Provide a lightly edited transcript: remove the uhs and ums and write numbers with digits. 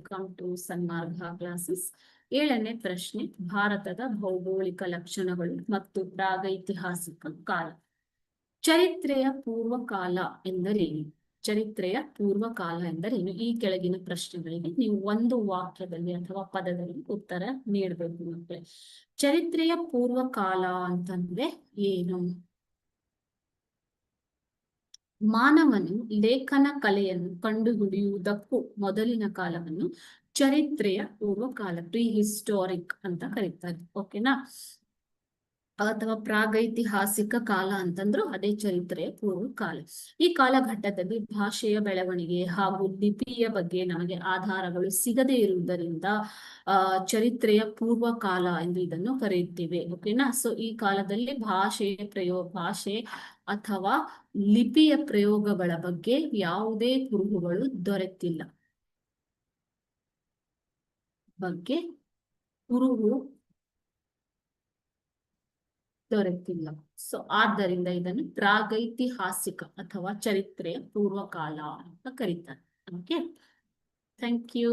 Welcome to Sanmarga classes. 7ನೇ ಪ್ರಶ್ನೆ, ಭಾರತದ ಭೌಗೋಳಿಕ ಲಕ್ಷಣಗಳು ಮತ್ತು ಪ್ರಾಗೈತಿಹಾಸಿಕ ಕಾಲ. ಚರಿತ್ರೆಯ ಪೂರ್ವಕಾಲ ಎಂದರೇನು? ಚರಿತ್ರೆಯ ಪೂರ್ವಕಾಲ ಎಂದರೇನು? ಈ ಕೆಳಗಿನ ಪ್ರಶ್ನೆಗಳಿಗೆ ನೀವು ಒಂದು ವಾಕ್ಯದಲ್ಲಿ ಅಥವಾ ಪದದಲ್ಲಿ ಉತ್ತರ ನೀಡಬೇಕು ಮಕ್ಕಳೇ. ಚರಿತ್ರೆಯ ಪೂರ್ವಕಾಲ ಅಂತಂದ್ರೆ ಏನು? ಮಾನವನು ಲೇಖನ ಕಲೆಯನ್ನು ಕಂಡುಹಿಡಿಯುವುದಕ್ಕೂ ಮೊದಲಿನ ಕಾಲವನ್ನು ಚರಿತ್ರೆಯ ಪೂರ್ವಕಾಲ, ಪ್ರೀ ಹಿಸ್ಟಾರಿಕ್ ಅಂತ ಕರೀತಾರೆ. ಓಕೆನಾ? ಅಥವಾ ಪ್ರಾಗೈತಿಹಾಸಿಕ ಕಾಲ ಅಂತಂದ್ರು ಅದೇ ಚರಿತ್ರೆಯ ಪೂರ್ವಕಾಲ. ಈ ಕಾಲಘಟ್ಟದಲ್ಲಿ ಭಾಷೆಯ ಬೆಳವಣಿಗೆ ಹಾಗೂ ಲಿಪಿಯ ಬಗ್ಗೆ ನಮಗೆ ಆಧಾರಗಳು ಸಿಗದೇ ಇರುವುದರಿಂದ ಚರಿತ್ರೆಯ ಪೂರ್ವಕಾಲ ಎಂದು ಇದನ್ನು ಕರೆಯುತ್ತೇವೆ. ಓಕೆನಾ? ಸೊ ಈ ಕಾಲದಲ್ಲಿ ಭಾಷೆ ಅಥವಾ ಲಿಪಿಯ ಪ್ರಯೋಗಗಳ ಬಗ್ಗೆ ಯಾವುದೇ ಕುರುಹುಗಳು ದೊರೆತಿಲ್ಲ. ಸೊ ಆದ್ದರಿಂದ ಇದನ್ನು ಪ್ರಾಗೈತಿಹಾಸಿಕ ಅಥವಾ ಚರಿತ್ರೆಯ ಪೂರ್ವಕಾಲ ಅಂತ ಕರೀತಾರೆ. Okay, thank you.